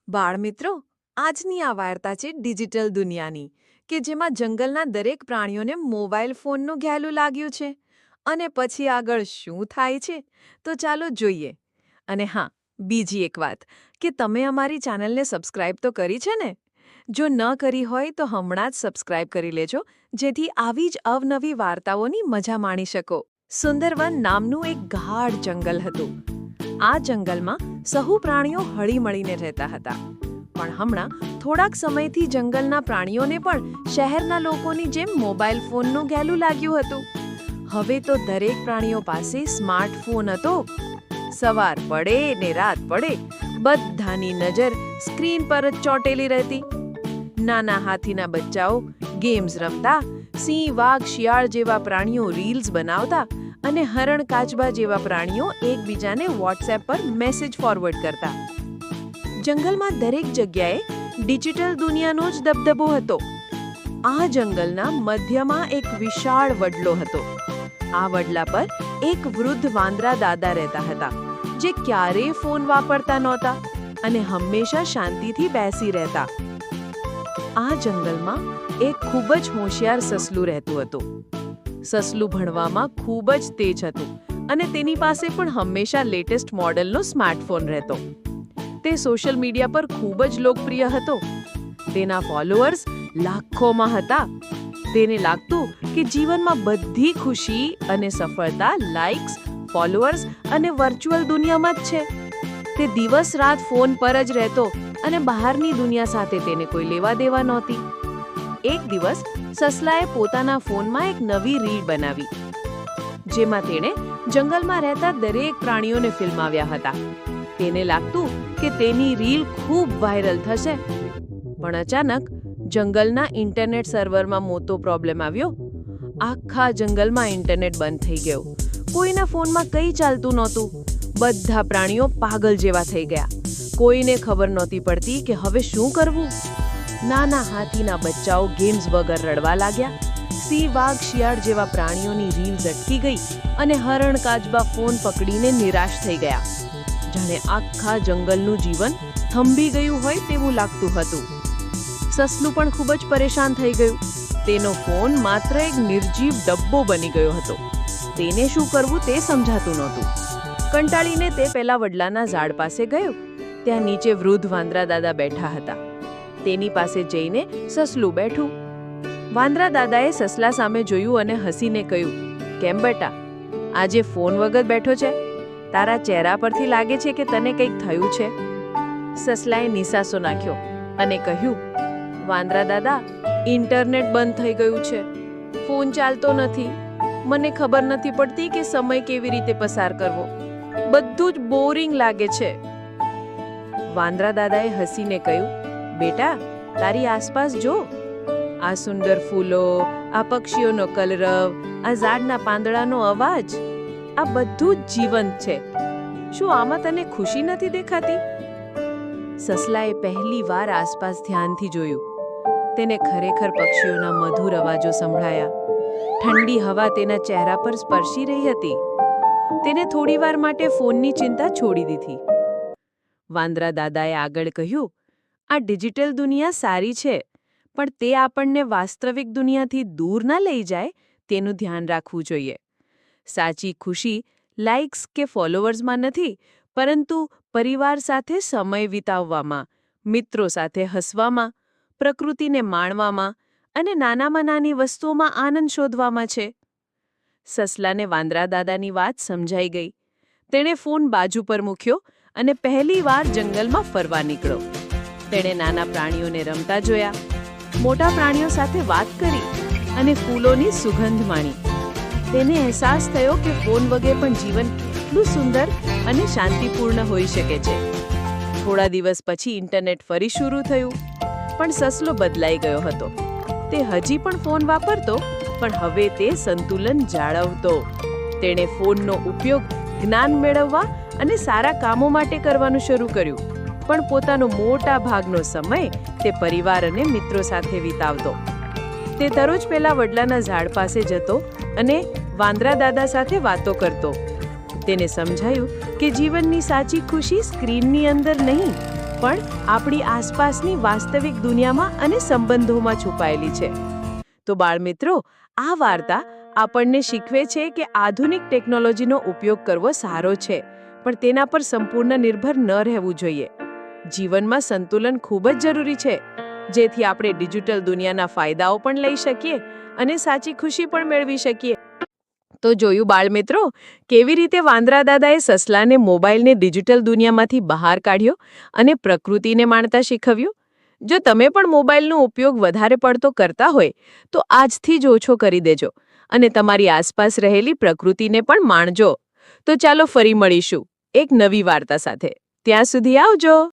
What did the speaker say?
બાળમિત્રો, આજની આ વાર્તા છે ડિજિટલ દુનિયાની, કે જેમાં જંગલના દરેક પ્રાણીઓને મોબાઈલ ફોનનું ઘેલું લાગ્યું છે. અને પછી આગળ શું થાય છે તો ચાલો જોઈએ. અને હા, બીજી એક વાત, કે તમે અમારી ચેનલને સબસ્ક્રાઇબ તો કરી છે ને? જો ન કરી હોય તો હમણાં જ સબસ્ક્રાઇબ કરી લેજો, જેથી આવી જ અવનવી વાર્તાઓની મજા માણી શકો. સુંદરવન નામનું એક ગાઢ જંગલ હતું. આ જંગલમાં સહુ પ્રાણીઓ હળીમળીને રહેતા હતા. પણ હમણાં થોડાક સમયથી જંગલના પ્રાણીઓને પણ શહેરના લોકોની જેમ મોબાઈલ ફોનનું ઘેલું લાગ્યું હતું. હવે તો દરેક પ્રાણીઓ પાસે સ્માર્ટફોન હતો. સવાર પડે ને રાત પડે, બધાની નજર સ્ક્રીન પર જ ચોંટેલી રહેતી. નાના હાથીના બચ્ચાઓ ગેમ્સ રમતા, સિંહ, વાઘ, શિયાળ જેવા પ્રાણીઓ રીલ્સ બનાવતા અને હરણ, કાચબા જેવા પ્રાણીઓ એકબીજાને વોટ્સએપ પર મેસેજ ફોરવર્ડ કરતા. જંગલમાં દરેક જગ્યાએ ડિજિટલ દુનિયાનો જ દબદબો હતો. આ જંગલના મધ્યમાં એક વિશાળ વડલો હતો. આ વડલા પર એક વૃદ્ધ વાંદરા દાદા રહેતા હતા, જે ક્યારેય ફોન વાપરતા નહોતા અને હંમેશા શાંતિથી બેસી રહેતા. આ જંગલમાં એક ખૂબ જ હોશિયાર સસલું રહેતું હતું. સસલું ભણવામાં ખૂબ જ તેજ હતું અને તેની પાસે પણ હંમેશા લેટેસ્ટ મોડેલનો સ્માર્ટફોન રહેતો. તે સોશિયલ મીડિયા પર ખૂબ જ લોકપ્રિય હતો. તેના ફોલોઅર્સ લાખોમાં હતા. તેને લાગતું કે જીવનમાં બધી ખુશી અને સફળતા લાઇક્સ, ફોલોઅર્સ અને વર્ચ્યુઅલ દુનિયામાં જ છે. તે દિવસ રાત ફોન પર જ રહેતો અને બહારની દુનિયા સાથે તેને કોઈ લેવા દેવા નહોતી. એક દિવસ સસલાએ પોતાના ફોનમાં એક નવી રીલ બનાવી, જેમાં તેણે જંગલમાં રહેતા દરેક પ્રાણીઓને ફિલ્માવ્યા હતા. તેને લાગતું કે તેની રીલ ખૂબ વાયરલ થશે. પણ અચાનક જંગલના ઇન્ટરનેટ સર્વરમાં મોટો પ્રોબ્લેમ આવ્યો. આખા જંગલમાં ઇન્ટરનેટ બંધ થઈ ગયો. કોઈના ફોનમાં કંઈ ચાલતું નહોતું. બધા પ્રાણીઓ પાગલ જેવા થઈ ગયા. કોઈને ખબર નહોતી પડતી કે હવે શું કરવું. નાના હાથીના બચ્ચાઓ ગેમ્સ વગર રડવા લાગ્યા. સિંહ, વાઘ, શિયાળ જેવા પ્રાણીઓની રીલ્સ અટકી ગઈ અને હરણ, કાચબા ફોન પકડીને નિરાશ થઈ ગયા. જાણે આખા જંગલનું જીવન થંભી ગયું હોય તેવું લાગતું હતું. સસલું પણ ખૂબ જ પરેશાન થઈ ગયું. તેનો ફોન માત્ર એક નિર્જીવ ડબ્બો બની ગયો હતો. તેને શું કરવું તે સમજાતું નહોતું. કંટાળીને તે પેલા વડલાના ઝાડ પાસે ગયો. ત્યાં નીચે વૃદ્ધ વાંદરા દાદા બેઠા હતા. તેની પાસે જઈને સસલું બેઠું. વાંદરા દાદાએ સસલા સામે જોયું અને હસીને કહ્યું, "કેમ બેટા, આજે ફોન વગર બેઠો છે? તારા ચહેરા પરથી લાગે છે કે તને કંઈક થયું છે." સસલાએ નિસાસો નાખ્યો અને કહ્યું, "વાંદરા દાદા, ઇન્ટરનેટ બંધ થઈ ગયું છે. ફોન ચાલતો નથી. મને ખબર નથી પડતી કે સમય કેવી રીતે પસાર કરવો. બધું જ બોરિંગ લાગે છે." વાંદરા દાદાએ હસીને કહ્યું, "બેટા, તારી આસપાસ જો. આ સુંદર ફૂલો, આ પક્ષીઓનો કલરવ, આ ઝાડના પાંદડાનો અવાજ, આ બધું જ જીવંત છે. શું આમાં તને ખુશી નથી દેખાતી?" સસલાએ પહેલી વાર આસપાસ ધ્યાનથી જોયું. તેને ખરેખર પક્ષીઓના મધુર અવાજો સંભળાયા. ઠંડી હવા તેના ચહેરા પર સ્પર્શી રહી હતી. તેને થોડીવાર માટે ફોનની ચિંતા છોડી દીધી. વાંદરા દાદાએ આગળ કહ્યું, "આ ડિજિટલ દુનિયા સારી છે, પણ તે આપણને વાસ્તવિક દુનિયાથી દૂર ના લઈ જાય તેનું ધ્યાન રાખવું જોઈએ. સાચી ખુશી લાઇક્સ કે ફોલોઅર્સમાં નથી, પરંતુ પરિવાર સાથે સમય વિતાવવામાં, મિત્રો સાથે હસવામાં, પ્રકૃતિને માણવામાં અને નાનામાં નાની વસ્તુઓમાં આનંદ શોધવામાં છે." સસલાને વાંદરા દાદાની વાત સમજાઈ ગઈ. તેણે ફોન બાજુ પર મૂક્યો અને પહેલીવાર જંગલમાં ફરવા નીકળ્યો. તેણે નાના પ્રાણીઓને રમતા જોયા, મોટા પ્રાણીઓ સાથે વાત કરી અને ફૂલોની સુગંધ માણી. તેને અહેસાસ થયો કે ફોન વગર પણ જીવન કેટલું સુંદર અને શાંતિપૂર્ણ હોઈ શકે છે. થોડા દિવસ પછી ઇન્ટરનેટ ફરી શરૂ થયું, પણ સસલો બદલાઈ ગયો હતો. તે હજી પણ ફોન વાપરતો, પણ હવે તે સંતુલન જાળવતો. તેણે ફોનનો ઉપયોગ જ્ઞાન મેળવવા અને સારા કામો માટે કરવાનું શરૂ કર્યું, પણ પોતાનો મોટા ભાગનો સમય તે પરિવાર અને મિત્રો સાથે વિતાવતો. તે દરરોજ પેલા વડલાના ઝાડ પાસે જતો અને વાંદરા દાદા સાથે વાતો કરતો. તેને સમજાયું કે જીવનની સાચી ખુશી સ્ક્રીનની અંદર નહીં, પણ આપણી આસપાસની વાસ્તવિક દુનિયામાં અને સંબંધોમાં છુપાયેલી છે. તો બાળમિત્રો, આ વાર્તા આપણને શીખવે છે કે આધુનિક ટેકનોલોજીનો ઉપયોગ કરવો સારો છે, પણ તેના પર સંપૂર્ણ નિર્ભર ન રહેવું જોઈએ. જીવનમાં સંતુલન ખૂબ જ જરૂરી છે, જેથી આપણે ડિજિટલ દુનિયાના ફાયદાઓ પણ લઈ શકીએ અને સાચી ખુશી પણ મેળવી શકીએ. તો જોયું બાળમિત્રો, કેવી રીતે વાંદરા દાદાએ સસલાને મોબાઈલને ડિજિટલ દુનિયામાંથી બહાર કાઢ્યો અને પ્રકૃતિને માણતા શીખવ્યું. જો તમે પણ મોબાઈલનો ઉપયોગ વધારે પડતો કરતા હોય તો આજથી જ ઓછો કરી દેજો અને તમારી આસપાસ રહેલી પ્રકૃતિને પણ માણજો. તો ચાલો ફરી મળીશું એક નવી વાર્તા સાથે. ત્યાં સુધી આવજો.